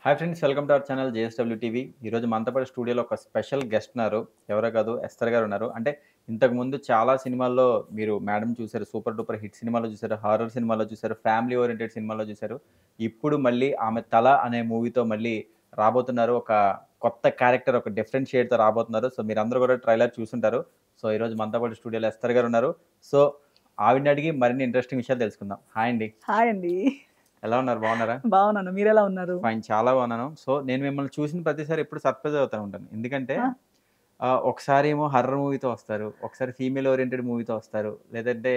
Hi friends, welcome to our channel JSW TV. ఈరోజు మనతో పాటు స్టూడియోలో ఒక స్పెషల్ గెస్ట్ ఉన్నారు. ఎవరో కాదు, ఎస్తర్ గారు ఉన్నారు. అంటే ఇంతకుముందు చాలా సినిమాల్లో మీరు మేడం చూసారు, సూపర్ డూపర్ హిట్ సినిమాలో చూసారు, హారర్ సినిమాలో చూసారు, ఫ్యామిలీ ఓరియంటెడ్ సినిమాలో చూసారు. ఇప్పుడు మళ్ళీ ఆమె తల అనే మూవీతో మళ్ళీ రాబోతున్నారు. ఒక కొత్త క్యారెక్టర్, ఒక డిఫరెంట్ షేడ్తో రాబోతున్నారు. సో మీరందరూ కూడా ట్రైలర్ చూసుంటారు. సో ఈరోజు మనతో పాటు స్టూడియోలో ఎస్తర్ గారు ఉన్నారు. సో ఆవిడని అడిగి మరిన్ని ఇంట్రెస్టింగ్ విషయాలు తెలుసుకుందాం. హాయ్ అండి. హాయ్ అండి. ఎలా ఉన్నారు? బాగున్నారా? బాగున్నాను. మీరెలా ఉన్నారు? ఫైన్. చాలా బాగున్నాను. సో, నేను మిమ్మల్ని చూసిన ప్రతిసారి ఎప్పుడు సర్ప్రైజ్ అవుతా ఉంటాను. ఎందుకంటే ఆ! ఒకసారి ఏమో హర్రర్ మూవీతో వస్తారు. ఒకసారి ఫీమేల్ ఓరియెంటెడ్ మూవీతో వస్తారు. లేదంటే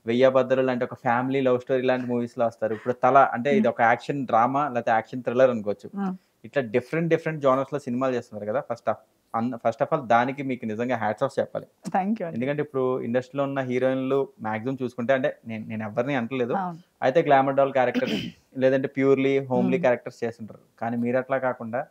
'వెయ్యభద్రలు' లాంటి ఒక ఫ్యామిలీ లవ్ స్టోరీ లాంటి మూవీస్‌లో వస్తారు. ఇప్పుడు 'తల' అంటే హ్మ్. ఇది ఒక యాక్షన్ డ్రామా లేకపోతే యాక్షన్ థ్రిల్లర్ అనుకోవచ్చు. హ్మ్. ఇట్లా డిఫరెంట్ జోనర్స్‌లో సినిమాలు చేస్తున్నారు కదా! ఫస్ట్ ఆఫ్ ఆల్ దానికి మీకు నిజంగా హ్యాట్స్ ఆఫ్ చెప్పాలి. థాంక్ యూ అండి. ఎందుకంటే ఇప్పుడు ఇండస్ట్రీలో ఉన్న హీరోయిన్‌లు మాక్సిమం చూసుకుంటే, అంటే నేను ఎవరిని అంటలేదు. అవును. అయితే గ్లామర్ డాల్ క్యారెక్టర్ లేదంటే ప్యూర్‌లీ హోమ్లీ హ్మ్. క్యారెక్టర్స్ చేస్తుంటారు. కానీ మీరట్లా కాకుండా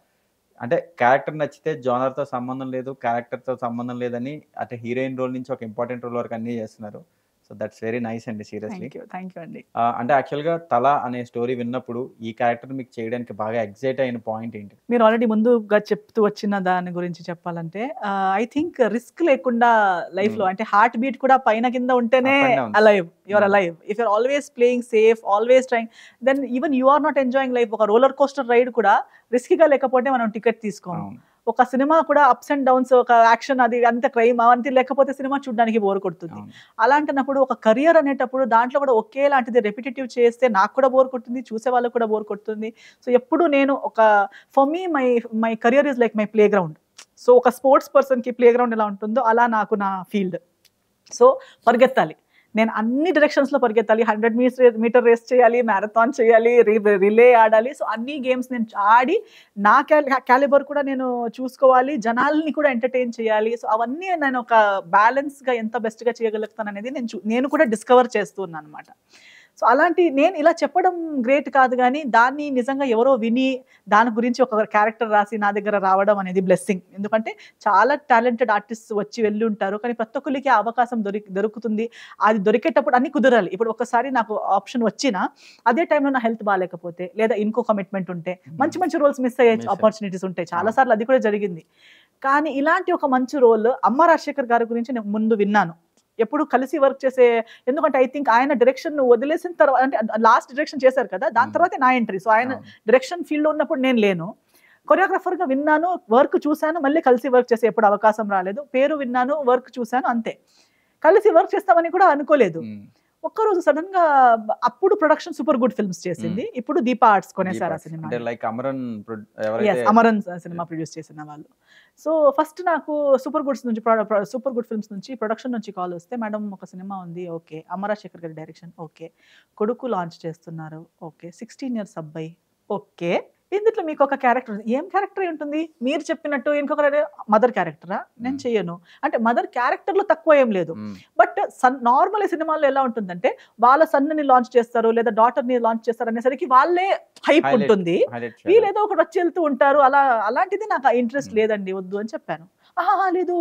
అంటే క్యారెక్టర్ నచ్చితే జోనర్‌తో సంబంధం లేదు, క్యారెక్టర్‌తో సంబంధం లేదని అంటే హీరోయిన్ రోల్ నుంచి ఒక ఇంపార్టెంట్ రోల్ వరకు అన్నీ చేస్తున్నారు. సో దట్స్ వెరీ నైస్ అండి, సీరియస్‌లీ. థాంక్ యూ అండి. అంటే యాక్చువల్‌గా 'తల' అనే స్టోరీ విన్నప్పుడు ఈ క్యారెక్టర్ మీకు చేయడానికి బాగా ఎక్సైట్ అయిన పాయింట్ ఏంటి? మీరు ఆల్రెడీ ముందుగా చెప్తూ వచ్చిన దాని గురించి చెప్పాలంటే ఐ థింక్ రిస్క్ లేకుండా లైఫ్‌లో హ్మ్. అంటే హార్ట్ బీట్ కూడా పైన కింద ఉంటేనే up and downs. Alive. You are hmm. Alive. If you are always playing safe, always trying, then even you are not enjoying life. ఒక రోలర్ కోస్టర్ రైడ్ కూడా రిస్కీగా లేకపోతే మనం టికెట్ తీసుకోము. అవును. ఒక సినిమా కూడా అప్స్ అండ్ డౌన్స్, ఒక యాక్షన్, అది అంత క్రైమ్ అవంతి లేకపోతే సినిమా చూడడానికి బోర్ కొడుతుంది. అవును. అలాంటప్పుడు ఒక కెరియర్ అనేటప్పుడు దాంట్లో కూడా ఒకేలాంటిది రెపిటేటివ్ చేస్తే నాకు కూడా బోర్ కొడుతుంది, చూసే వాళ్ళకి కూడా బోర్ కొడుతుంది. సో ఎప్పుడు నేను ఒక for me my career is like my play ground. So ఒక స్పోర్ట్స్ పర్సన్‌కి ప్లే గ్రౌండ్ ఎలా ఉంటుందో అలా నాకు నా ఫీల్డ్. సో పరిగెత్తాలి. నేను అన్ని డైరెక్షన్స్‌లో పరిగెత్తాలి. 100 మీటర్ రేస్ చేయాలి, మ్యారథాన్ చేయాలి, రిలే ఆడాలి. సో అన్ని గేమ్స్ నేను ఆడి నా క్యాలిబర్ కూడా నేను చూసుకోవాలి. జనాల్ని కూడా ఎంటర్‌టైన్ చేయాలి. సో అవన్నీ నేను ఒక బ్యాలెన్స్‌గా ఎంత బెస్ట్‌గా చేయగలుగుతాననేది నేను కూడా డిస్కవర్ చేస్తూ ఉన్నానన్నమాట. సో అలాంటి నేను ఇలా చెప్పడం గ్రేట్ కాదు గానీ, దాన్ని నిజంగా ఎవరో విని దాని గురించి ఒక క్యారెక్టర్ రాసి నా దగ్గర రావడం అనేది బ్లెస్సింగ్. ఎందుకంటే చాలా టాలెంటెడ్ ఆర్టిస్ట్స్ వచ్చి వెళ్ళి ఉంటారు. కానీ ప్రతి ఒక్కళ్ళకి ఆ అవకాశం దొరుకుతుంది. అది దొరికేటప్పుడు అన్నీ కుదరాలి. ఇప్పుడు ఒక్కసారి నాకు ఆప్షన్ వచ్చినా అదే టైంలో నా హెల్త్ బాలేకపోతే, లేదా ఇంకో కమిట్మెంట్ ఉంటే మంచి మంచి రోల్స్ మిస్ అయ్యే మిస్ ఆపర్చునిటీస్ ఉంటాయి. చాలా సార్లు అది కూడా జరిగింది. కానీ ఇలాంటి ఒక మంచి రోల్ అమ్మ రాజశేఖర్ గారి గురించి నేను ముందు విన్నాను. ఎప్పుడు కలిసి వర్క్ చేసే, ఎందుకంటే ఐ థింక్ ఆయన డైరెక్షన్ వదిలేసిన తర్వాత అంటే లాస్ట్ డైరెక్షన్ చేశారు కదా! దాని తర్వాతే నా ఎంట్రీ. సో ఆయన అవును. డైరెక్షన్ ఫీల్డ్‌లో ఉన్నప్పుడు నేను లేను. కొరియోగ్రాఫర్‌గా విన్నాను, వర్క్ చూసాను, మళ్ళీ కలిసి వర్క్ చేసే ఎప్పుడు అవకాశం రాలేదు. పేరు విన్నాను, వర్క్ చూసాను అంతే. కలిసి వర్క్ చేస్తామని కూడా అనుకోలేదు. హ్మ్. ఒక్కరోజు సడెన్‌గా అప్పుడు ప్రొడక్షన్ సూపర్ గుడ్ ఫిల్మ్స్ చేసింది. హ్మ్. ఇప్పుడు దీపా ఆర్ట్స్ డీప్ కొనేసారు ఆ ఆర్ట్స్. అంటే సినిమాని. లైక్ అమరన్ ఎవరైతే అమరన్ సినిమా ప్రొడ్యూస్ చేసిన వాళ్ళు. సో ఫస్ట్ నాకు సూపర్ గుడ్ ఫిల్మ్స్ నుంచి ప్రొడక్షన్ నుంచి కాల్ వస్తే, మేడం ఒక సినిమా ఉంది. ఓకే. అమరాశేఖర్ గారి డైరెక్షన్. ఓకే. కొడుకు లాంచ్ చేస్తున్నారు. ఓకే. 16 ఇయర్స్ అబ్బాయి. ఓకే. ఇందులో మీకు ఒక క్యారెక్టర్ ఉంది. ఏం క్యారెక్టర్ అయి ఉంటుంది? మీరు చెప్పినట్టు ఇంకొకరు మదర్ క్యారెక్టరా? నేను హ్మ్. చెయ్యను. అంటే మదర్ క్యారెక్టర్‌లో తక్కువ ఏం లేదు. హ్మ్. బట్ నార్మల్ సినిమాల్లో ఎలా ఉంటుందంటే వాళ్ళ సన్‌ని లాంచ్ చేస్తారు, లేదా డాటర్‌ని లాంచ్ చేస్తారు అనేసరికి వాళ్ళే హైప్ ఉంటుంది. హైలైట్ చేయాలి. వీళ్ళేదో ఒకటి వచ్చి వెళ్తూ ఉంటారు. అలాంటిది నాకు ఇంట్రెస్ట్ హ్మ్. లేదండి, వద్దు అని చెప్పాను. ఆహాహా! లేదు,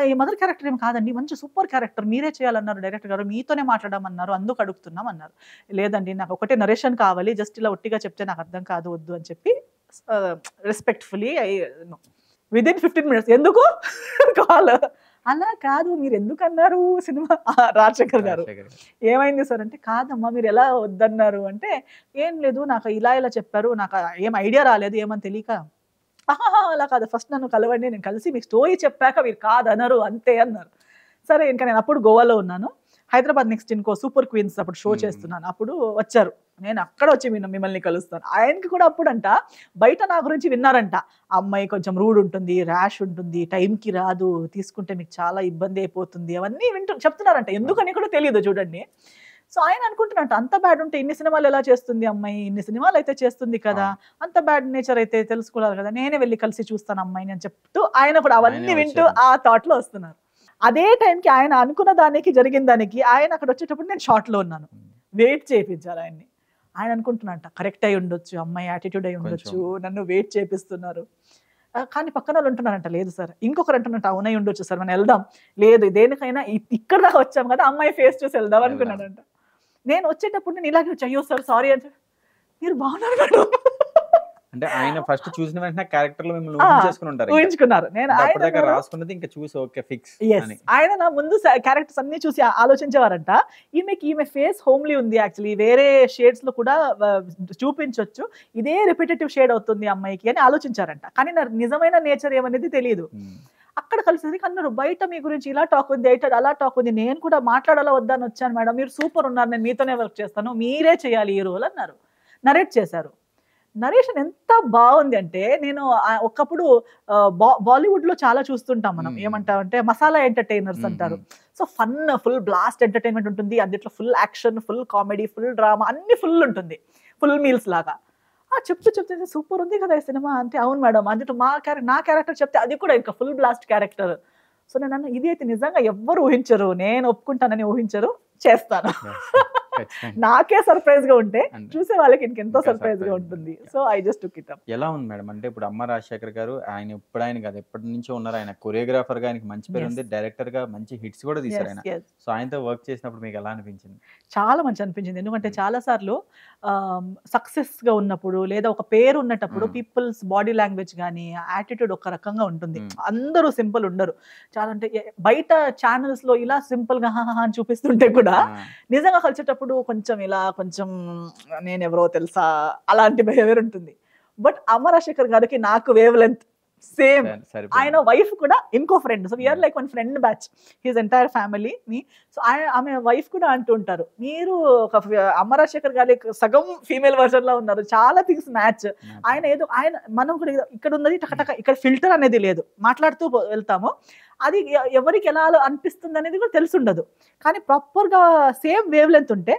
ఈ మదర్ క్యారెక్టర్ ఏమి కాదండి, మంచి సూపర్ క్యారెక్టర్, మీరే చేయాలన్నారు డైరెక్టర్ గారు, మీతోనే మాట్లాడమన్నారు, అందుకు అడుగుతున్నాం అన్నారు. లేదండి, నాకు ఒకటే నరేషన్ కావాలి, జస్ట్ ఇలా ఒట్టిగా చెప్తే నాకు అర్థం కాదు, వద్దు అని చెప్పి ఆహ్, రెస్పెక్ట్‌ఫుల్లీ నో. వితిన్ 15 మినిట్స్ ఎందుకు కాల్, అలా కాదు మీరెందుకన్నారు సినిమా రాజశేఖర్ గారు. రాజశేఖర్ గారు. ఏమైంది సార్ అంటే, కాదమ్మా మీరెలా వద్దన్నారు అంటే, ఏం లేదు నాకు ఇలా చెప్పారు. నాకు ఏం ఐడియా రాలేదు ఏమని తెలియక. అహాహా! అలా కాదు, ఫస్ట్ నన్ను కలవండి. నేను కలిసి మీకు స్టోరీ చెప్పాక మీరు కాదనరు అంతే అన్నారు. సరే ఇంక నేను అప్పుడు గోవాలో ఉన్నాను. హైదరాబాద్ నెక్స్ట్ ఇంకో సూపర్ క్వీన్స్ అప్పుడు షో హ్మ్. చేస్తున్నాను. అప్పుడు వచ్చారు. నేను అక్కడ వచ్చి మిమ్మల్ని కలుస్తాను. ఆయనకి కూడా అప్పుడంట బయట నా గురించి విన్నారంట. ఆ అమ్మాయి కొంచెం రూడ్ ఉంటుంది, ర్యాష్ ఉంటుంది, టైంకి రాదు, తీసుకుంటే మీకు చాలా ఇబ్బంది అయిపోతుంది, అవన్నీ చెప్తున్నారంట. ఎందుకని కూడా తెలీదు చూడండి. సో ఆయన అనుకుంటున్నట్టు అంత బ్యాడ్ ఉంటే ఇన్ని సినిమాలు ఎలా చేస్తుంది అమ్మాయి? ఇన్ని సినిమాలు అయితే చేస్తుంది కదా! అవును. అంత బ్యాడ్ నేచర్ అయితే తెలుసుకోవాలి కదా! నేనే వెళ్లి కలిసి చూస్తాను అమ్మాయిని అని చెప్తూ ఆయన కూడా అవన్నీ ఆయనే వింటూ వచ్చారు. ఆ థాట్‌లో వస్తున్నారు. అదే టైంకి ఆయన అనుకున్న దానికి, జరిగిన దానికి ఆయన అక్కడ వచ్చేటప్పుడు నేను షాట్‌లో ఉన్నాను. హ్మ్. వెయిట్ చేపించాలి ఆయన్ని. ఆయన అనుకుంటున్నారంట కరెక్ట్ అయి ఉండొచ్చు, అమ్మాయి యాటిట్యూడ్ అయి ఉండొచ్చు, కొంచెం నన్ను వెయిట్ చేపిస్తున్నారు. కానీ పక్కనోళ్ళు అంటున్నారంట, లేదు సార్. ఇంకొకరు అంటున్నట్టు, అవునై ఉండొచ్చు సార్, మనం ఎళ్దాం. లేదు, దేనికైనా ఇక్కడ దాకా వచ్చాం కదా, అమ్మాయి ఫేస్ చూసి వెళ్దాం వెళ్దాం. అనుకున్నాడంట. నేను వచ్చేటప్పుడు నేను ఇలాగే వచ్చా, అయ్యో సార్ సారీ అంటే, మీరు బాగున్నారు మేడం. అంటే ఆయన ఫస్ట్ చూసిన వెంటనే క్యారెక్టర్ లో మిమ్మల్ని ఆ, ఊహించేసుకుని ఉంటారు ఇంకా. ఊహించుకున్నారు. నేను అంటే ఆయన అప్పటిదాకా రాసుకున్నది ఇంకా చూసి ఓకే ఫిక్స్ ఎస్ అని. ఆయన నా ముందు క్యారెక్టర్స్ అన్ని చూసి ఆలోచించేవారంట. ఈమె ఫేస్ హోమ్లీ ఉంది, యాక్చువల్లీ వేరే షేడ్స్ లో కూడా చూపించొచ్చు, ఇదే రిపిటేటివ్ షేడ్ అవుతుంది అమ్మాయికి అని ఆలోచించారంట. కానీ నా నిజమైన నేచర్ ఏమనేది తెలియదు. అక్కడ కలిసేసరికి అన్నారు, బయట మీ గురించి ఇలా టాక్ ఉంది, అయితే అలా టాక్ ఉంది, నేను కూడా మాట్లాడాలా వద్దా అని వచ్చాను మేడం, మీరు సూపర్ ఉన్నారు, నేను మీతోనే వర్క్ చేస్తాను, మీరే చేయాలి ఈ రోల్ అన్నారు. నరేట్ చేశారు. నరేషన్ ఎంత బాగుంది అంటే, నేను ఒకప్పుడు బాలీవుడ్ లో చాలా చూస్తుంటాం మనం, ఏమంటామంటే మసాలా ఎంటర్టైనర్స్ అంటారు. So fun, full blast entertainment ఉంటుంది, అందులో full action, full comedy, full drama, అన్ని ఫుల్ ఉంటుంది, ఫుల్ మీల్స్ లాగా. చెప్తే సూపర్ ఉంది కదా ఈ సినిమా అంటే, అవును మేడం, అందులో నా క్యారెక్టర్ చెప్తే అది కూడా ఇంకా ఫుల్ బ్లాస్ట్ క్యారెక్టర్. సో నేను అన్న, ఇది అయితే నిజంగా ఎవ్వరు ఊహించరు, నేను ఒప్పుకుంటానని ఊహించరు, చేస్తాను. నాకే సర్ప్రైజ్ గా ఉంటే చూసే వాళ్ళకి ఇంకెంతో సర్ప్రైజ్ గా ఉంటుంది. So I just took it up. ఎలా ఉంది మేడం అంటే ఇప్పుడు అమ్మ రాజశేఖర్ గారు ఆయన ఇప్పుడు ఆయన కాదు ఎప్పటి నుంచో ఉన్నారు, ఆయన కొరియోగ్రాఫర్ గా ఆయనకి మంచి పేరు ఉంది, డైరెక్టర్ గా మంచి హిట్స్ కూడా తీశారు ఆయన. సో ఆయనతో వర్క్ చేసినప్పుడు మీకు ఎలా అనిపించింది? చాలా మంచి అనిపించింది. ఎందుకంటే చాలా సార్లు సక్సెస్ గా ఉన్నప్పుడు లేదా ఒక పేరు ఉన్నప్పుడు పీపుల్స్ బాడీ లాంగ్వేజ్ కానీ యాటిట్యూడ్ ఒక రకంగా ఉంటుంది. అందరూ సింపుల్ ఉండరు. చాలా అంటే బయట ఛానల్స్ లో ఇలా సింపుల్ గా అని చూపిస్తుంటే కూడా నిజంగా కలిసేటప్పుడు కొంచెం ఇలా కొంచెం నేను ఎవరో తెలుసా అలాంటి బిహేవియర్ ఉంటుంది. బట్ అమ్మ రాజశేఖర్ గారికి నాకు వేవ్ లెంత్ సేమ్. ఆయన వైఫ్ కూడా ఇంకో friend. So we're like one friend batch, his entire family me. So ఆమె వైఫ్ కూడా అంటూ ఉంటారు, మీరు ఒక అమ్మ రాజశేఖర్ గారి సగం ఫీమేల్ వర్షన్ లో ఉన్నారు, చాలా థింగ్స్ మ్యాచ్. ఆయన మనం కూడా ఇక్కడ ఉన్నది టకటక, ఇక్కడ ఫిల్టర్ అనేది లేదు, మాట్లాడుతూ వెళ్తాము, అది ఎవరికి ఎలా అనిపిస్తుంది అనేది కూడా తెలుసుండదు. కానీ ప్రాపర్ గా సేమ్ వేవ్ లెంత్ ఉంటే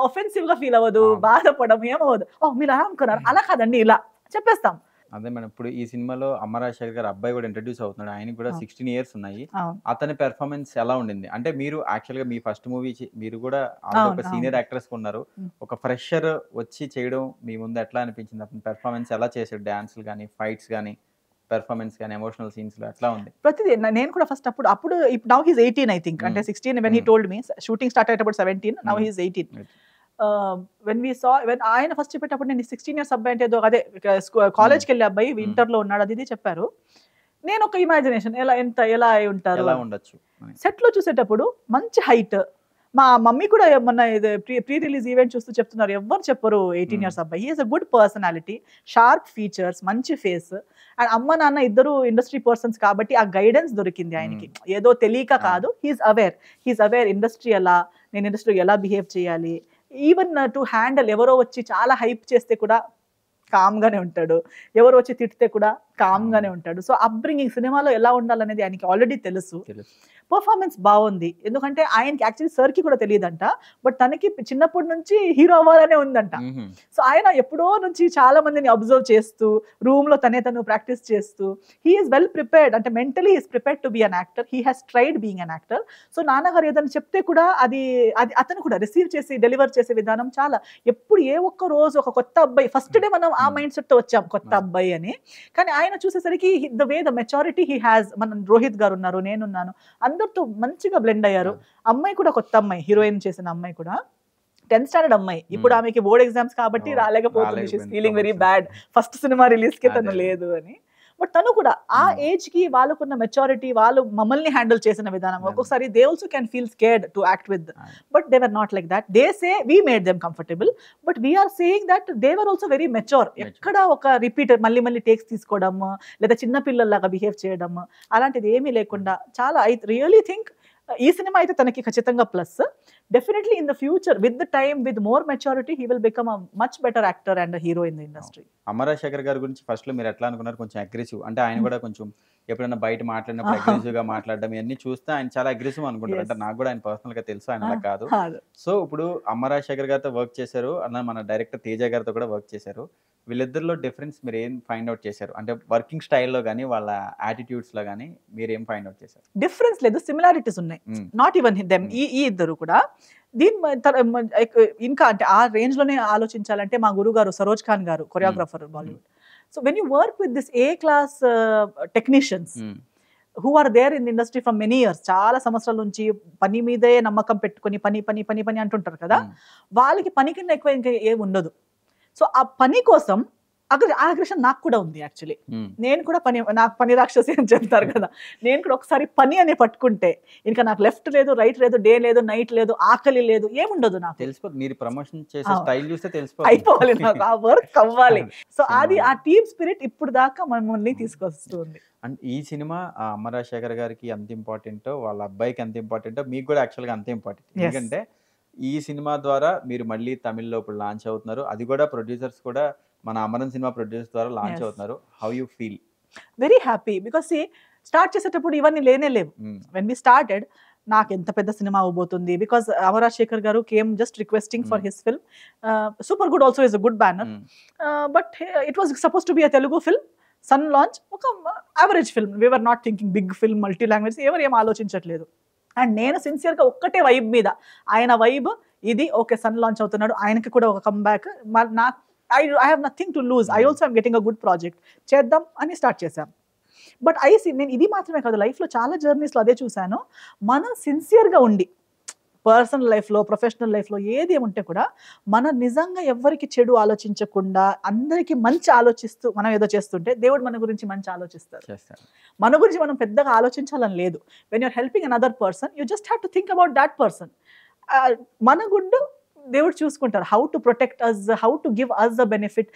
ఒఫెన్సివ్ గా ఫీల్ అవ్వదు, బాధపడడం ఏమవ్వదు. మీరు అలా అనుకున్నారు, అలా కాదండి ఇలా చెప్పేస్తాం. అదే మేడం, ఇప్పుడు ఈ సినిమాలో అమ్మ రాజశేఖర్ గారు అబ్బాయి కూడా ఇంట్రడ్యూస్ అవుతున్నాడు, ఆయనకి కూడా 16 years ఉన్నాయి. అతని పెర్ఫార్మెన్స్ ఎలా ఉండింది? అంటే మీరు యాక్చువల్ గా మీ ఫస్ట్ మూవీ మీరు కూడా ఒక సీనియర్ యాక్ట్రెస్ ఉన్నారు, ఒక ఫ్రెషర్ వచ్చి చేయడం మీ ముందు ఎట్లా అనిపించింది? అతని పెర్ఫార్మెన్స్ ఎలా చేశాడు? డాన్స్లు కానీ, ఫైట్స్ కానీ, పెర్ఫార్మెన్స్ కానీ, ఎమోషనల్ సీన్స్ లో ఎట్లా ఉంది? ప్రతిదీ నేను కూడా ఫస్ట్ అప్పుడు నౌ హీస్ 18 ఐ థింక్. అంటే 16 when he told me, shooting start అయ్యేటప్పుడు 17, నౌ హీస్ 18. వెన్ ఆయన ఫస్ట్ చెప్పేటప్పుడు నేను 16 years అబ్బాయి అంటే ఏదో అదే కాలేజ్కి వెళ్ళే అబ్బాయి, ఇంటర్ లో ఉన్నాడు, అది ఇది చెప్పారు. నేను ఒక ఇమాజినేషన్ ఎలా అయి ఉంటారు ఉండొచ్చు. సెట్ లో చూసేటప్పుడు మంచి హైట్. మా మమ్మీ కూడా మొన్న ప్రీ రిలీజ్ ఈవెంట్ చూస్తూ చెప్తున్నారు, ఎవ్వరు చెప్పరు 18 years అబ్బాయి. He's a good personality, sharp features, మంచి ఫేస్. అండ్ అమ్మ నాన్న ఇద్దరు ఇండస్ట్రీ పర్సన్స్ కాబట్టి ఆ గైడెన్స్ దొరికింది ఆయనకి, ఏదో తెలియక కాదు. హీఈస్ అవేర్ ఇండస్ట్రీ ఎలా, నేను ఇండస్ట్రీ ఎలా బిహేవ్ చేయాలి, ఈవెన్ టు హ్యాండిల్. ఎవరో వచ్చి చాలా హైప్ చేస్తే కూడా కామ్ గానే ఉంటాడు, ఎవరు వచ్చి తిడితే కూడా కామ్ గానే ఉంటాడు. సో అప్బ్రింగింగ్ సినిమాలో ఎలా ఉండాలనేది ఆయనకి ఆల్రెడీ తెలుసు. పర్ఫార్మెన్స్ బాగుంది, ఎందుకంటే ఆయనకి యాక్చువల్లీ సార్ కి కూడా తెలియదంట, బట్ తనకి చిన్నప్పటి నుంచి హీరో అవ్వాలనే ఉందంట. సో ఆయన ఎప్పుడో నుంచి చాలా మందిని అబ్జర్వ్ చేస్తూ రూమ్ లో తను ప్రాక్టీస్ చేస్తూ హీఈస్ వెల్ ప్రిపేర్డ్. అంటే mentally is prepared to be an actor, he has tried being an actor. So నాన్నగారు ఏదైనా చెప్తే కూడా అది అతను కూడా రిసీవ్ చేసి డెలివర్ చేసే విధానం చాలా. ఎప్పుడు ఏ ఒక్క రోజు ఒక కొత్త అబ్బాయి, ఫస్ట్ డే మనం ఆ మైండ్ సెట్ తో వచ్చాం కొత్త అబ్బాయి అని, కానీ ఆయన చూసేసరికి the way the maturity he has. మనం రోహిత్ గారు ఉన్నారు, నేనున్నాను, అందరితో మంచిగా బ్లెండ్ అయ్యారు. అమ్మాయి కూడా కొత్త అమ్మాయి, హీరోయిన్ చేసిన అమ్మాయి కూడా 10th standard అమ్మాయి. ఇప్పుడు ఆమెకి బోర్డ్ ఎగ్జామ్స్ కాబట్టి రాలేకపోతుంది, she's feeling very bad, first cinema release కి తను లేదు అని. బట్ తను కూడా ఆ ఏజ్ కి వాళ్ళకున్న మెచ్యూరిటీ, వాళ్ళు మమ్మల్ని హ్యాండిల్ చేసిన విధానం, ఒక్కొక్కసారి they also can feel scared to act with, but they were not like that. They say we made them comfortable, but we're saying that they were also very mature. ఎక్కడ ఒక repeater మళ్ళీ takes తీసుకోవడం లేదా చిన్న పిల్లల్లాగా behave చేయడం అలాంటిది ఏమీ లేకుండా చాలా. ఐ రియలీ థింక్ ఈ సినిమా అయితే తనకి ఖచ్చితంగా plus. Definitely in the future with the time with more maturity he will become a much better actor and hero in the industry. అమ్మ రాజశేఖర్ గారి గురించి ఫస్ట్ లో మీరు ఎట్లా అనుకున్నారు? కొంచెం అగ్రెసివ్, అంటే ఆయన కూడా కొంచెం ఎప్పుడైనా బయట మాట్లాడినప్పుడు అగ్రెసివ్ గా మాట్లాడడం ఇవన్నీ చూస్తే ఆయన చాలా అగ్రెసివ్ అనుకుంటారు. అంటే నాకు కూడా ఆయన పర్సనల్ గా తెలుసు, ఆయన అలా కాదు. సో ఇప్పుడు అమ్మ రాజశేఖర్ గారితో వర్క్ చేశారు అన్న, మన డైరెక్టర్ తేజ గారితో కూడా వర్క్ చేశారు. వీళ్ళిద్దరిలో డిఫరెన్స్ మీరు ఏం ఫైండ్ అవుట్ చేశారు? అంటే వర్కింగ్ స్టైల్లో కానీ వాళ్ళ యాటిట్యూడ్స్ లో కానీ మీరు ఏం ఫైండ్ అవుట్ చేశారు? డిఫరెన్స్ లేదు, సిమిలారిటీస్ ఉన్నాయి. నాట్ ఈవెన్ దెమ్, ఈ ఇద్దరు కూడా. ఇంకా అంటే ఆ రేంజ్ లోనే ఆలోచించాలంటే మా గురువు గారు సరోజ్ ఖాన్ గారు, choreographer Bollywood. So when you work with this A class technicians who are there in industry from many years, చాలా సంవత్సరాల నుంచి పని మీదే నమ్మకం పెట్టుకుని పని అంటుంటారు కదా, వాళ్ళకి పని కింద ఎక్కువ ఇంకా ఏమి ఉండదు. సో ఆ పని కోసం అగ్రెషన్ నాకు కూడా ఉంది యాక్చువల్లీ. నేను కూడా నాకు పని రాక్షసి అని చెప్తారు కదా, నేను కూడా ఒకసారి పని అని పట్టుకుంటే ఇంకా నాకు లెఫ్ట్ లేదు, రైట్ లేదు, డే లేదు, నైట్ లేదు, ఆకలి లేదు, ఏముండదు నాకు. తెలిసిపోతుంది, మీరు ప్రమోషన్ చేసే స్టైల్ చూస్తే తెలిసిపోతుంది, అయిపోవాలి నాకు, ఆ వర్క్ అవ్వాలి. సో అది ఆ టీమ్ స్పిరిట్ ఇప్పుడు దాకా మమ్మల్ని తీసుకొస్తుంది. అండ్ ఈ సినిమా అమ్మ రాజశేఖర్ గారికి ఎంత ఇంపార్టెంటో, వాళ్ళ అబ్బాయికి ఎంత ఇంపార్టెంటో, మీకు కూడా యాక్చువల్గా అంతే ఇంపార్టెంట్. ఎందుకంటే ఈ సినిమా ద్వారా మీరు మళ్ళీ తమిళ్లో ఇప్పుడు లాంచ్ అవుతున్నారు, అది కూడా ప్రొడ్యూసర్స్ కూడా మన అమరన్ సినిమా ప్రొడ్యూసర్ ద్వారా లాంచ్ అవుతున్నారు. How you feel? Very happy, because start చేసేటప్పుడు ఇవన్నీ లేనే లేవు. వెన్ వి స్టార్టెడ్ నాకు ఎంత పెద్ద సినిమా అవబోతుంది, because Amar Rajasekhar garu came just requesting for his film. Super good also is a good banner, but it was suppose to be a Telugu film. Son launch ఒక average film, we're not thinking big film, multi language, ఎవరు ఏం ఆలోచించట్లేదు. And నేను సిన్సియర్గా ఒక్కటే vibe మీద, ఆయన vibe ఇది, okay sun launch అవుతున్నాడు, ఆయనకి కూడా ఒక కమ్బ్యాక్, నాకు I have nothing to lose, I also I'm getting a good project, చేద్దాం అని స్టార్ట్ చేశాం. బట్ నేను ఇది మాత్రమే కాదు, లైఫ్లో చాలా జర్నీస్లో అదే చూశాను, మనం సిన్సియర్గా ఉండి పర్సనల్ లైఫ్లో, ప్రొఫెషనల్ లైఫ్లో ఏది ఏముంటే కూడా మనం నిజంగా ఎవరికి చెడు ఆలోచించకుండా అందరికీ మంచి ఆలోచిస్తూ మనం ఏదో చేస్తుంటే దేవుడు మన గురించి మంచి ఆలోచిస్తారు. మన గురించి మనం పెద్దగా ఆలోచించాలని లేదు. When your helping another person, you just have to think about that person. మన గుడ్డు దేవుడు చూసుకుంటారు. How to protect us, how to give us the benefit.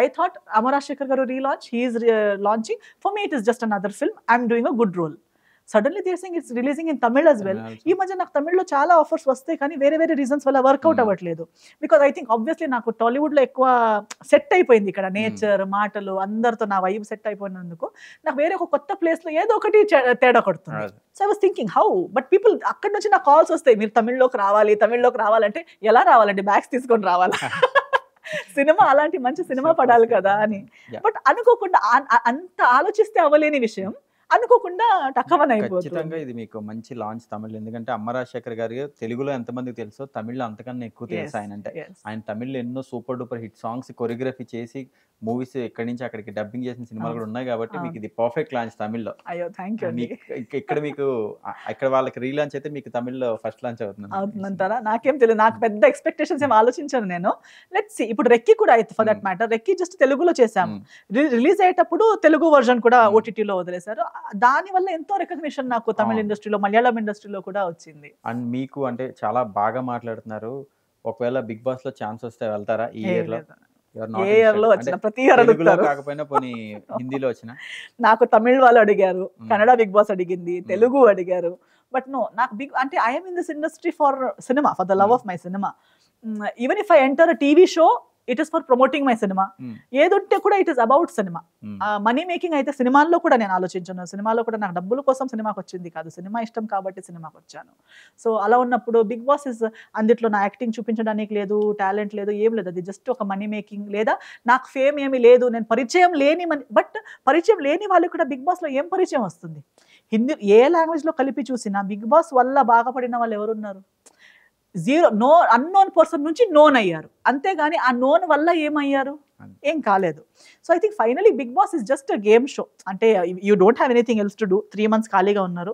I thought Amar Rajasekhar garu relaunch, he is launching, for me it is just another film, I'm doing a good role. Suddenly they saying it's releasing in Tamil as well. ఈ మధ్య నాకు తమిళ్లో చాలా offers వస్తాయి, కానీ వేరే వేరే reasons వల్ల వర్కౌట్ అవ్వట్లేదు. బికాజ్ ఐ థింక్ ఆబ్వియస్లీ నాకు టాలీవుడ్లో ఎక్కువ సెట్ అయిపోయింది, ఇక్కడ నేచర్, మాటలు, అందరితో నా వైబ్ సెట్ అయిపోయినందుకు నాకు వేరే ఒక కొత్త ప్లేస్లో ఏదో ఒకటి తేడా కొడుతుంది. So I was thinking how, but people అక్కడ నుంచి నాకు కాల్స్ వస్తాయి, మీరు తమిళ్లోకి రావాలంటే ఎలా రావాలండి, బ్యాగ్స్ తీసుకొని రావాలా? సినిమా అలాంటి మంచి సినిమా పడాలి కదా అని. బట్ అనుకోకుండా అంత ఆలోచిస్తే అవ్వలేని విషయం అనుకోకుండా టక్కమని అయిపోతుంది. ఖచ్చితంగా ఇది మీకు మంచి లాంచ్ తమిళ్. ఎందుకంటే అమ్మ రాజశేఖర్ గారు తెలుగులో ఎంతమందికి తెలుసో తమిళ్లో అంతకన్నా ఎక్కువ తెలుసు ఆయన. అంటే ఆయన తమిళ్లో ఎన్నో super duper hit songs choreography చేసి మూవీస్ ఎక్కడి నుంచి అక్కడికి డబ్బింగ్ చేసిన సినిమాలు కూడా ఉన్నాయి కాబట్టి మీకు ఇది పర్ఫెక్ట్ లాంచ్ తమిళ్లో. అయ్యో థ్యాంక్ యూ. ఇక్కడ మీకు ఇక్కడ వాళ్ళకి రీలాంచ్ అయితే మీకు తమిళ్లో ఫస్ట్ లాంచ్ అవుతుందంటారా? నాకేం తెలియదు, నాకు పెద్ద ఎక్స్పెక్టేషన్స్ ఏం ఆలోచించాను నేను. Let's see. ఇప్పుడు రెక్కీ కూడా అయితే for that matter, recce just తెలుగులో చేశాము, రిలీజ్ అయ్యేటప్పుడు తెలుగు వర్జన్ కూడా ఓటీటీలో వదిలేశారు. దాని వల్ల ఎంతో రికగ్నిషన్ నాకు తమిళ ఇండస్ట్రీలో, మలయాళం ఇండస్ట్రీలో కూడా వచ్చింది. అండ్ మీకు అంటే చాలా బాగా మాట్లాడుతున్నారు. ఒకవేళ బిగ్ బాస్ లో ఛాన్స్ వస్తే వెళ్తారా ఈ ఇయర్ లో? ప్రతి ఇయర్ అడుగుతారు, కాకపోయినా పోనీ హిందీలో వచ్చిన. నాకు తమిళ్ వాళ్ళు అడిగారు, కన్నడ బిగ్ బాస్ అడిగింది, తెలుగు అడిగారు. బట్ నో, నాకు అంటే I'm in this industry for cinema, for the love of my cinema. Even if I enter a TV show, it is for promoting my cinema. ఏదుంటే కూడా it is about cinema. Money making అయితే సినిమాల్లో కూడా నేను ఆలోచించాను. సినిమాలో కూడా నాకు డబ్బుల కోసం సినిమాకి వచ్చింది కాదు, సినిమా ఇష్టం కాబట్టి సినిమాకి వచ్చాను. సో అలా ఉన్నప్పుడు బిగ్ బాస్ ఇస్, అందులో నా యాక్టింగ్ చూపించడానికి లేదు, టాలెంట్ లేదు, ఏం లేదు, అది జస్ట్ ఒక మనీ మేకింగ్. లేదా నాకు ఫేమ్ ఏమీ లేదు, నేను పరిచయం లేని బట్ పరిచయం లేని వాళ్ళకి కూడా బిగ్ బాస్లో ఏం పరిచయం వస్తుంది? హిందీ ఏ లాంగ్వేజ్లో కలిపి చూసినా బిగ్ బాస్ వల్ల బాగుపడిన వాళ్ళు ఎవరున్నారు? జీరో. అన్నోన్ పర్సన్ నుంచి నోన్ అయ్యారు, అంతేగాని ఆ నోన్ వల్ల ఏమయ్యారు? ఏం కాలేదు. So I think finally big boss is just a game show. అంటే you don't have anything else to do. 3 months ఖాళీగా ఉన్నారు,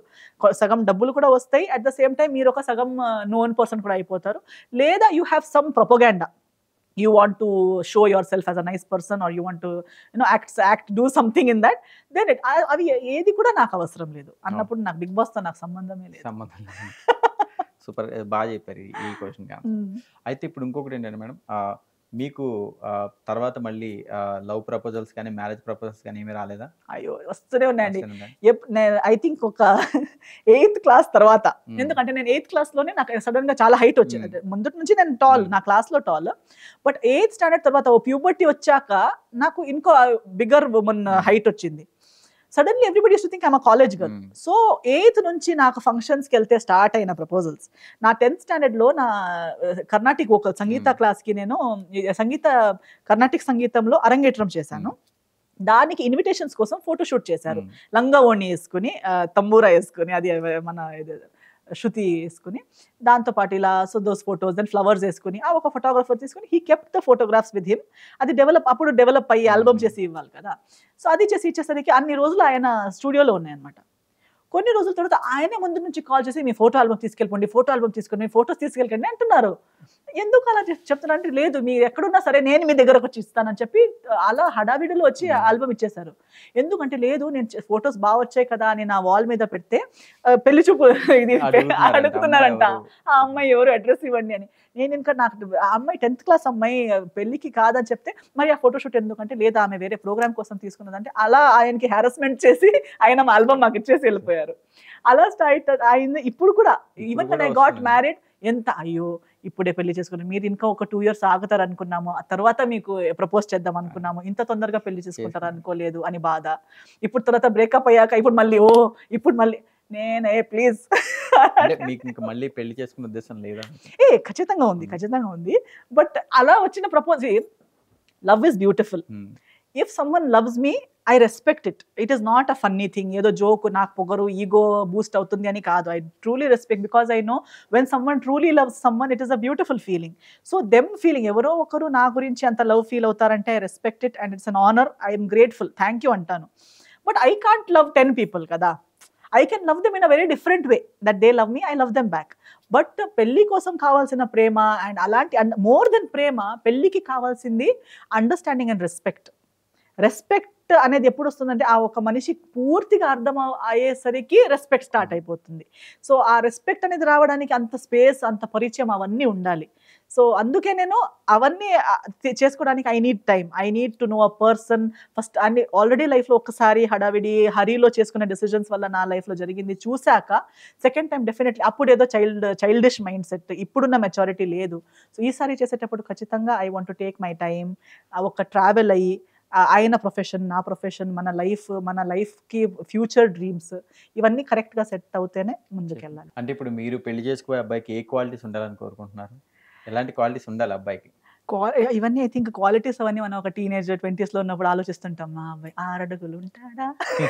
సగం డబ్బులు కూడా వస్తాయి, అట్ ద సేమ్ టైం మీరు ఒక సగం నోన్ పర్సన్ కూడా అయిపోతారు. లేదా you have some propaganda, you want to show yourself as a nice person, or you want to act do something in that, then అవి ఏది కూడా నాకు అవసరం లేదు అన్నప్పుడు నాకు బిగ్ బాస్ తో నాకు సంబంధమే లేదు. సూపర్, బాగా చెప్పారు ఈ క్వశ్చన్. అయితే ఇప్పుడు ఇంకొకటి ఏంటంటే మేడం, మీకు తర్వాత మళ్ళీ లవ్ ప్రపోజల్స్ కానీ మ్యారేజ్ ప్రపోజల్స్ కానీ ఏమీ రాలేదా? అయ్యో వస్తూనే ఉన్నాయండి. ఐ థింక్ ఒక 8th క్లాస్ తర్వాత, ఎందుకంటే నేను 8th క్లాస్లోనే నాకు సడన్ గా చాలా హైట్ వచ్చింది. ముందు నుంచి నేను టాల్, నా క్లాస్లో టాల్. బట్ 8th స్టాండర్డ్ తర్వాత ప్యూబర్టీ వచ్చాక నాకు ఇంకో బిగ్గర్ ఉమెన్ హైట్ వచ్చింది. Suddenly everybody use to think I'm a college girl. So 8th నుంచి నాకు ఫంక్షన్స్కి వెళ్తే స్టార్ట్ అయిన ప్రపోజల్స్. నా 10th స్టాండర్డ్లో నా కర్ణాటిక్ ఒక సంగీత క్లాస్కి నేను కర్ణాటిక్ సంగీతంలో అరంగేట్రం చేశాను. దానికి ఇన్విటేషన్స్ కోసం ఫోటోషూట్ చేశారు, లంగా ఓణి వేసుకుని, తంబూరా వేసుకుని, అది మన శృతి వేసుకుని, దాంతోపాటు ఇలా so those photos then flowers వేసుకుని, ఆ ఒక ఫోటోగ్రాఫర్ తీసుకుని he kept the photographs with him. అది అప్పుడు డెవలప్ అయ్యి ఆల్బమ్ చేసి ఇవ్వాలి కదా. సో అది చేసి ఇచ్చేసరికి అన్ని రోజులు ఆయన స్టూడియోలో ఉన్నాయన్నమాట. కొన్ని రోజుల తర్వాత ఆయనే ముందు నుంచి కాల్ చేసి మీ ఫోటో ఆల్బమ్ తీసుకెళ్ళిపోండి, ఫోటో ఆల్బమ్ తీసుకుని, మీ ఫొటోస్ తీసుకెళ్ళకండి అంటున్నారు. ఎందుకు అలా చెప్తున్నా అంటే, లేదు మీరు ఎక్కడున్నా సరే నేను మీ దగ్గరకు వచ్చి ఇస్తానని చెప్పి అలా హడావిడిలో వచ్చి ఆల్బమ్ ఇచ్చేశారు. ఎందుకంటే లేదు నేను ఫొటోస్ బాగా వచ్చాయి కదా అని నా వాల్ మీద పెడితే పెళ్లి చూపు ఇది అడుగుతున్నారంట, ఆ అమ్మాయి ఎవరు అడ్రస్ ఇవ్వండి అని. నేను ఇంకా నాకు ఆ అమ్మాయి 10th క్లాస్ అమ్మాయి పెళ్లికి కాదని చెప్తే మరి ఆ ఫోటోషూట్ ఎందుకంటే లేదు ఆమె వేరే ప్రోగ్రామ్ కోసం తీసుకున్నదంటే అలా ఆయనకి హారాస్మెంట్ చేసి ఆయన మా ఆల్బమ్ మాకు ఇచ్చేసి వెళ్ళిపోయారు. అలా స్టార్ట్ అయింది. ఇప్పుడు కూడా even when I got married ఎంత అయ్యో ఇప్పుడే పెళ్లి చేసుకున్నాం, మీరు ఇంకా ఒక 2 years ఆగుతారు అనుకున్నాము, ఆ తర్వాత మీకు ప్రపోజ్ చేద్దాం అనుకున్నాము, ఇంత తొందరగా పెళ్లి చేసుకుంటారు అనుకోలేదు అని బాధ. ఇప్పుడు తర్వాత బ్రేకప్ అయ్యాక ఇప్పుడు మళ్ళీ ఇప్పుడు మళ్ళీ నేనే ప్లీజ్ మళ్ళీ పెళ్లి చేసుకునే ఉద్దేశం లేదా? ఖచ్చితంగా ఉంది. బట్ అలా వచ్చిన propose, love is beautiful. If someone loves me I respect it. It is not a funny thing, ఏదో జోక్ నాకు పొగరు ఈగో బూస్ట్ అవుతుంది అని కాదు. I truly respect because I know when someone truly loves someone it is a beautiful feeling. So them feeling ఎవరో ఒకరు నా గురించి అంత లవ్ ఫీల్ అవుతారంటే I respect it and it's an honour. I'm grateful, thank you అంటాను. But I can't love 10 people కదా. I can love them in a very different way. That they love me, I love them back. But పెళ్లి కోసం కావాల్సిన ప్రేమ and అలాంటి more than ప్రేమ, పెళ్లికి కావాల్సింది understanding and respect అనేది ఎప్పుడు వస్తుందంటే ఆ ఒక మనిషి పూర్తిగా అర్థం అయ్యేసరికి రెస్పెక్ట్ స్టార్ట్ అయిపోతుంది. సో ఆ రెస్పెక్ట్ అనేది రావడానికి అంత స్పేస్, అంత పరిచయం అవన్నీ ఉండాలి. సో అందుకే నేను అవన్నీ చేసుకోవడానికి I need time, I need to know a person first. అన్ని ఆల్రెడీ లైఫ్లో ఒక్కసారి హరీలో చేసుకునే డెసిషన్స్ వల్ల నా లైఫ్లో జరిగింది చూశాక సెకండ్ టైం డెఫినెట్లీ అప్పుడు ఏదో చైల్డిష్ మైండ్ సెట్, ఇప్పుడున్న మెచ్యూరిటీ లేదు. సో ఈసారి చేసేటప్పుడు ఖచ్చితంగా I want to take my time, ఒక ట్రావెల్ అయ్యి ఆయన ప్రొఫెషన్, నా ప్రొఫెషన్, మన లైఫ్కి ఫ్యూచర్ డ్రీమ్స్ ఇవన్నీ కరెక్ట్గా సెట్ అవుతేనే ముందుకెళ్ళాలి. అంటే ఇప్పుడు మీరు పెళ్లి చేసుకోే అబ్బాయికి ఏ క్వాలిటీస్ ఉండాలని కోరుకుంటున్నారు? ఎలాంటి క్వాలిటీస్ ఉండాలి అబ్బాయికి? ఇవన్నీ ఐ థింక్ క్వాలిటీస్ అవన్నీ మనం ఒక టీనేజర్ 20s లో ఉన్నప్పుడు ఆలోచిస్తుంటాం, మా అబ్బాయి 6 అడుగులు ఉంటాడా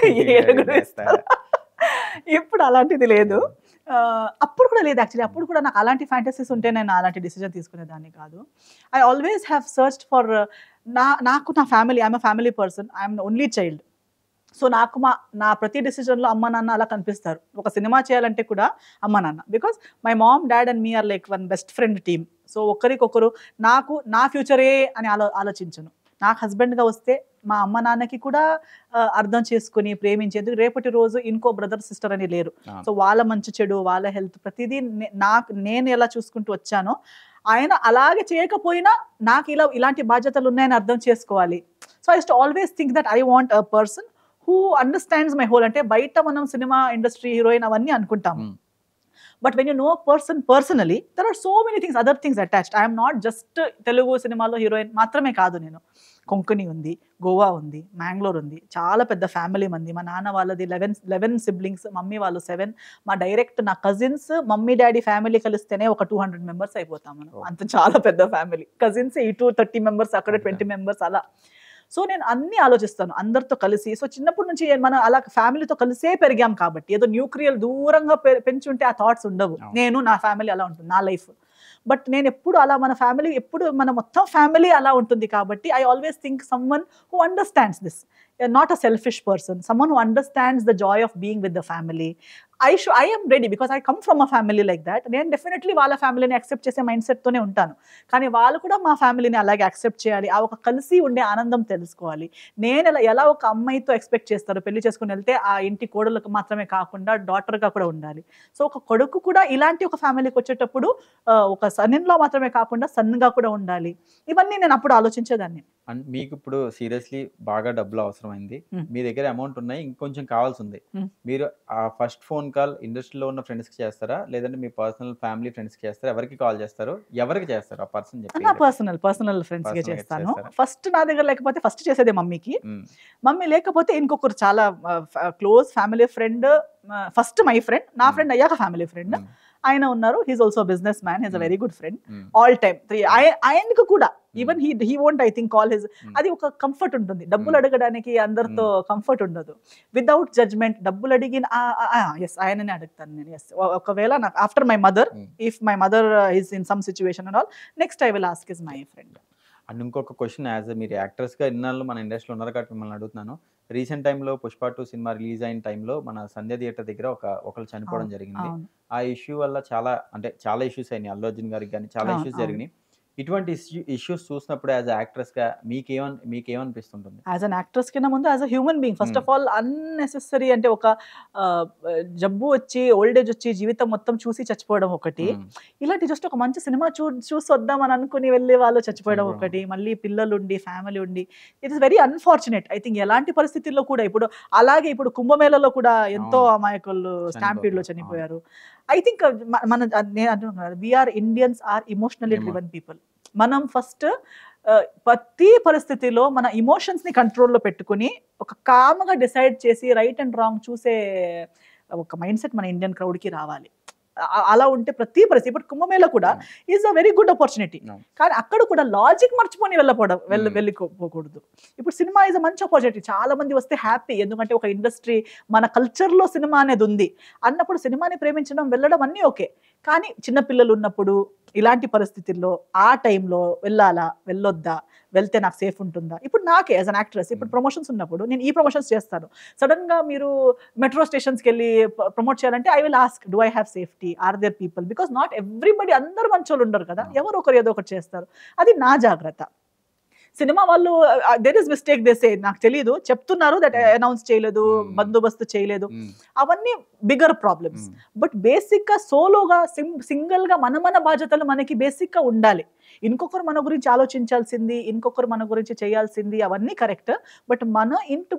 7 అడుగులు వేస్తాడా. ఇప్పుడు అలాంటిది లేదు, అప్పుడు కూడా లేదు. యాక్చువల్లీ అప్పుడు కూడా నాకు అలాంటి ఫ్యాంటసీస్ ఉంటే నేను అలాంటి డిసిజన్ తీసుకునేదాన్ని కాదు. I always have searched for నాకు నా family. I'm a family person, I'm only child. So నాకు నా ప్రతి డిసిజన్లో అమ్మ నాన్న అలా కనిపిస్తారు. ఒక సినిమా చేయాలంటే కూడా అమ్మ నాన్న, because my mom dad and me are like one best friend team. So ఒకరికొకరు నాకు నా ఫ్యూచరే అని ఆలోచించను. నాకు హస్బెండ్గా వస్తే మా అమ్మ నాన్నకి కూడా అర్థం చేసుకుని ప్రేమించేందుకు రేపటి రోజు ఇంకో బ్రదర్ సిస్టర్ అని లేరు. సో వాళ్ళ మంచి చెడు, వాళ్ళ హెల్త్ ప్రతిదీ నేను ఎలా చూసుకుంటూ వచ్చానో ఆయన అలాగే చేయకపోయినా నాకు ఇలాంటి బాధ్యతలు ఉన్నాయని అర్థం చేసుకోవాలి. సో ఐ స్ట్ always think that I want a person who understands my whole. అంటే బయట మనం సినిమా ఇండస్ట్రీ హీరోయిన్ అవన్నీ అనుకుంటాము, but when you know person personally there are so many things, other things attached. I'm not just Telugu సినిమాలో heroine మాత్రమే కాదు, నేను కొంకణి ఉంది, గోవా ఉంది, మ్యాంగ్లూర్ ఉంది, చాలా పెద్ద ఫ్యామిలీ మంది. మా నాన్న వాళ్ళది 11 siblings, మమ్మీ వాళ్ళు 7. మా డైరెక్ట్ నా కజిన్స్ మమ్మీ డాడీ ఫ్యామిలీ కలిస్తేనే ఒక 200 members అయిపోతాం మనం. అంత చాలా పెద్ద ఫ్యామిలీ. కజిన్స్ ఇటు 30 members, అక్కడ 20 members అలా. సో నేను అన్ని ఆలోచిస్తాను అందరితో కలిసి. సో చిన్నప్పటి నుంచి మనం అలా ఫ్యామిలీతో కలిసే పెరిగాం కాబట్టి ఏదో న్యూక్లియర్ దూరంగా పెంచుంటే ఆ థాట్స్ ఉండవు. నేను నా ఫ్యామిలీ అలా ఉంటుంది, నా లైఫ్. బట్ నేను ఎప్పుడు అలా మన మొత్తం ఫ్యామిలీ అలా ఉంటుంది కాబట్టి I always think someone who understands this, not a selfish person, someone who understands the Joy of being with the family. I am ready because I come from a family like that. నేను definitely వాళ్ళ ఫ్యామిలీని accept చేసే mind సెట్తోనే ఉంటాను, కానీ వాళ్ళు కూడా మా ఫ్యామిలీని అలాగే యాక్సెప్ట్ చేయాలి. ఆ ఒక కలిసి ఉండే ఆనందం తెలుసుకోవాలి. నేను ఎలా ఒక అమ్మాయితో ఎక్స్పెక్ట్ చేస్తారు పెళ్లి చేసుకుని వెళ్తే ఆ ఇంటి కోడలకు మాత్రమే కాకుండా డాటర్గా కూడా ఉండాలి. సో ఒక కొడుకు కూడా ఇలాంటి ఒక ఫ్యామిలీకి వచ్చేటప్పుడు ఒక సన్నిన్లో మాత్రమే కాకుండా సన్గా కూడా ఉండాలి. ఇవన్నీ నేను అప్పుడు ఆలోచించేదాన్ని. మీకు ఇప్పుడు సీరియస్లీ బాగా డబ్బులు అవసరమైంది, మీ దగ్గర అమౌంట్ ఉన్నాయి, ఇంకొంచెం కావాల్సి ఉంది. మీరు ఆ ఫస్ట్ ఫోన్ కాల్ ఇండస్ట్రీలో ఉన్న ఫ్రెండ్స్కి చేస్తారా, లేదంటే మీ పర్సనల్ ఫ్యామిలీ ఫ్రెండ్స్కి చేస్తారా? ఎవరికి కాల్ చేస్తారు, ఎవరికి చేస్తారు? ఆ పర్సన్ చెప్పి. నా పర్సనల్ ఫ్రెండ్స్కి చేస్తాను. ఫస్ట్ నా దగ్గర లేకపోతే ఫస్ట్ చేసేదే మమ్మీకి, మమ్మీ లేకపోతే ఇంకొకరు చాలా close family friend, first my friend, నా ఫ్రెండ్ అయ్యాక ఫ్యామిలీ ఫ్రెండ్ ఆయన ఉన్నారు. He's also business man, he's a very good friend all time. ఆయనకు కూడా even he won't I think call his, అది ఒక కంఫర్ట్ ఉంటుంది. డబ్బులు అడగడానికి అందరితో కంఫర్ట్ ఉండదు. వితౌట్ జడ్జ్మెంట్ డబ్బులు అడిగిన ఎస్ ఆయననే అడుగుతాను నేను. ఎస్ ఒకవేళ నాకు after my mother, if my mother is in some situation and all, next I will ask is my friend. And ఇంకొక క్వశ్చన్ మీరు యాక్ట్రెస్‌గా ఇన్నాళ్ళు మన ఇండస్ట్రీలో ఉన్నారు కాబట్టి మిమ్మల్ని అడుగుతున్నాను. రీసెంట్ టైమ్‌లో 'పుష్ప 2' సినిమా రిలీజ్ అయిన టైంలో మన సంధ్య థియేటర్ దగ్గర ఒకళ్ళు చనిపోవడం అవును. జరిగింది. అవును. ఆ ఇష్యూ వల్ల చాలా ఇష్యూస్ అయినాయి. అల్లు అర్జున్ గారికి గాని చాలా అవును. ఇష్యూస్ అవును. జరిగినాయి. ఇటువంటి ఇష్యూస్ చూసినప్పుడు యాస్ ఎ యాక్ట్రెస్‌గా మీకేమనిపిస్తుంటుంది? యాజ్ అన్ యాక్ట్రెస్ కింద ముందు as a human being first hmm. Of all unnecessary అంటే ఒక ఆహ్, జబ్బు వచ్చి, ఓల్డ్ ఏజ్ వచ్చి జీవితం మొత్తం చూసి చచ్చిపోవడం ఒకటి. హ్మ్. ఇలాంటి జస్ట్ ఒక మంచి సినిమా చూసి వద్దాం అని అనుకుని వెళ్ళే వాళ్ళు చచ్చిపోవడం చనిపోవడం. ఒకటి. మళ్ళీ పిల్లలుండి, ఫ్యామిలీ ఉండి it is very unfortunate. I think ఎలాంటి పరిస్థితుల్లో కూడా ఇప్పుడు అలాగే ఇప్పుడు కుంభమేళలో కూడా ఎంతో అవును. అమాయకులు స్టాంపీడ్‌లో చనిపోతున్నారు. అవును. చనిపోయారు. ఐ థింక్ మన నేను అంటున్నాను కదా! We are Indians are emotionally ఏమో డ్రివెన్ పీపుల్. మనం ఫస్ట్ ప్రతి పరిస్థితిలో మన ఎమోషన్స్‌ని కంట్రోల్‌లో పెట్టుకొని, ఒక కామ్‌గా డిసైడ్ చేసి రైట్ అండ్ రాంగ్ చూసే ఒక మైండ్‌సెట్ మన ఇండియన్ క్రౌడ్‌కి రావాలి. అలా ఉంటే ప్రతి పరిస్థితి ఇప్పుడు కుంభమేళ కూడా అవును. Is a very good opportunity. అవును. కానీ అక్కడ కూడా లాజిక్ మర్చిపోని హ్మ్. వెళ్ళిపోకూడదు. ఇప్పుడు సినిమా ఈజ్ అ మంచి అపార్చునిటీ. చాలా మంది వస్తే హ్యాపీ. ఎందుకంటే ఒక ఇండస్ట్రీ మన కల్చర్‌లో సినిమా అనేది ఉంది. అన్నప్పుడు సినిమాని ప్రేమించడం, వెళ్ళడం అన్నీ ఓకే. కానీ చిన్న పిల్లలు ఉన్నప్పుడు ఇలాంటి పరిస్థితుల్లో ఆ టైంలో వెళ్ళాలా? వెళ్ళొద్దా? వెళ్తే నాకు సేఫ్ ఉంటుందా? ఇప్పుడు నాకే యాస్ అన్ యాక్ట్రెస్ ఇప్పుడు హ్మ్. ప్రమోషన్స్ ఉన్నప్పుడు నేను ఈ ప్రమోషన్స్ చేస్తాను. సడెన్‌గా మీరు మెట్రో స్టేషన్స్‌కెళ్ళి ప్రమోట్ చేయాలంటే I will ask do I have safety? Are there people? Because not everybody అందరూ మంచోళ్ళు ఉండరు కదా! అవును. ఎవరో ఒకరు ఏదో ఒకటి చేస్తారు. అది నా జాగ్రత్త. సినిమా వాళ్ళు there is mistake they say నాకు తెలీదు. చెప్తున్నారు దట్ హ్మ్. అనౌన్స్ చేయలేదు, హ్మ్. బందోబస్తు చేయలేదు. హ్మ్. అవన్నీ బిగ్గర్ ప్రాబ్లమ్స్. హ్మ్. బట్ బేసిక్‌గా సోలోగా సింగిల్‌గా మన బాధ్యతలు మనకి బేసిక్‌గా ఉండాలి. ఇంకొకరు మన గురించి ఆలోచించాల్సింది, ఇంకొకరు మన గురించి చేయాల్సింది అవన్నీ కరెక్ట్. బట్ మన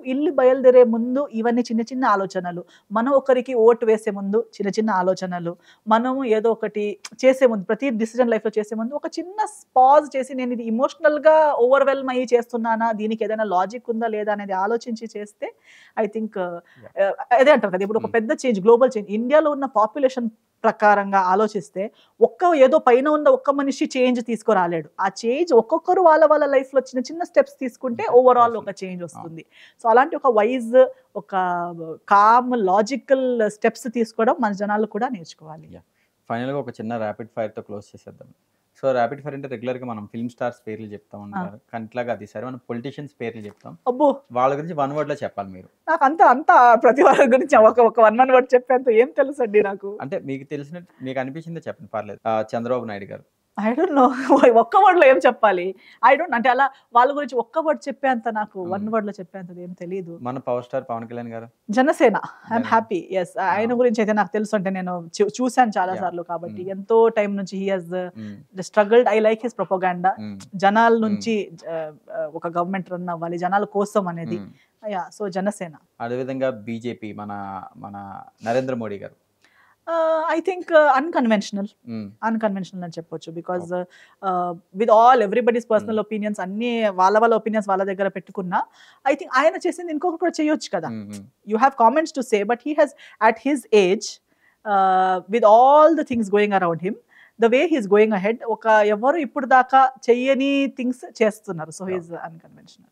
ఇల్లు బయలుదేరే ముందు ఇవన్నీ చిన్న చిన్న ఆలోచనలు. మనం ఒకరికి ఓటు వేసే ముందు చిన్న చిన్న ఆలోచనలు. మనము ఏదో ఒకటి చేసే ముందు ప్రతి డిసిజన్ లైఫ్‌లో చేసే ముందు ఒక చిన్న పాజ్ చేసి నేను ఇది ఎమోషనల్‌గా ఓవర్‌వెల్మ్ అయ్యి చేస్తున్నానా? దీనికి ఏదైనా లాజిక్ ఉందా? లేదా? అనేది ఆలోచించి చేస్తే ఐ థింక్ యాహ్! అదే అంటారు కదా! ఇప్పుడు ఒక హ్మ్. పెద్ద చేంజ్ గ్లోబల్ చేంజ్ ఇండియాలో ఉన్న పాపులేషన్ ప్రకారంగా ఆలోచిస్తే ఏదో పైన ఉన్న ఒక్క మనిషి చేంజ్ తీసుకురాలేడు. ఆ చేంజ్ ఒక్కొక్కరు వాళ్ళ లైఫ్‌లో చిన్న చిన్న స్టెప్స్ తీసుకుంటే అంతే. ఓవరాల్ ఒక డెఫినెట్. చేంజ్ అవును. వస్తుంది. సో అలాంటి ఒక ఒక కామ్ లాజికల్ స్టెప్స్ తీసుకోవడం మన జనాలు కూడా నేర్చుకోవాలి. యాహ్! ఫైనల్‌గా ఒక చిన్న ర్యాపిడ్ ఫైర్‌తో క్లోజ్ చేసేద్దాం. సో, ర్యాపిడ్ ఫైర్ అంటే రెగ్యులర్‌గా మనం ఫిల్మ్ స్టార్స్ పేర్లు చెప్తా ఆ! ఉంటారు. కానీ ఇట్లా కాదు ఈసారి మనం పొలిటీషియన్స్ పేర్లు చెప్తాం. అబ్బో! వాళ్ళ గురించి వన్ వర్డ్‌లో చెప్పాలి మీరు. నాకంత ప్రతి వాళ్ళ గురించి ఒక వన్ వన్ వర్డ్ చెప్పేంత ఏం తెలుసండి నాకు. అంటే మీకు తెలిసినట్టు మీకు అనిపించిందే చెప్పండి పర్లేదు. చంద్రబాబు నాయుడు గారు. I don't know. ఒక్క వర్డ్‌లో ఏం చెప్పాలి? అంటే అలా వాళ్ళ గురించి ఒక్క వర్డ్ చెప్పేంత నాకు వన్ హ్మ్. వర్డ్‌లో చెప్పేంతది ఏం తెలీదు. మన పవర్ స్టార్ పవన్ కళ్యాణ్ గారు. జనసేన. ఐయామ్ జన హ్యాపీ. యెస్. ఆ! ఆయన గురించయితే నాకు తెలుసు. అంటే నేను చూసాను చాలా యాహ్! సార్లు కాబట్టి. హ్మ్. ఎంతో టైమ్ నుంచి హి హాస్ హ్మ్. Struggled. I like his propaganda. హ్మ్. జనాల హ్మ్. నుంచి ఒక గవర్నమెంట్ రన్ అవ్వాలి. జనాల కోసం అనేది. హ్మ్. యాహ్! సో జనసేన. అదేవిధంగా బీజేపీ మన నరేంద్ర మోడీ గారు. I think unconventional. హ్మ్. అన్‌కన్వెన్షనల్ అని చెప్పొచ్చు. Because okay. ఎవ్రీబడీస్ హ్మ్. పర్సనల్ ఒపీనియన్స్ అన్నీ వాళ్ళ ఒపీనియన్స్ వాళ్ళ దగ్గర పెట్టుకున్నా, ఐ థింక్ ఆయన చేసింది ఇంకొకరు కూడా చేయొచ్చు కదా! హ్మ్. హ్మ్. You have comments to say but he has at his age with all the things going around him, the way he is going ahead ఎవరు ఇప్పుడు దాకా చెయ్యని థింగ్స్ చేస్తున్నారు. So he yeah! Is unconventional.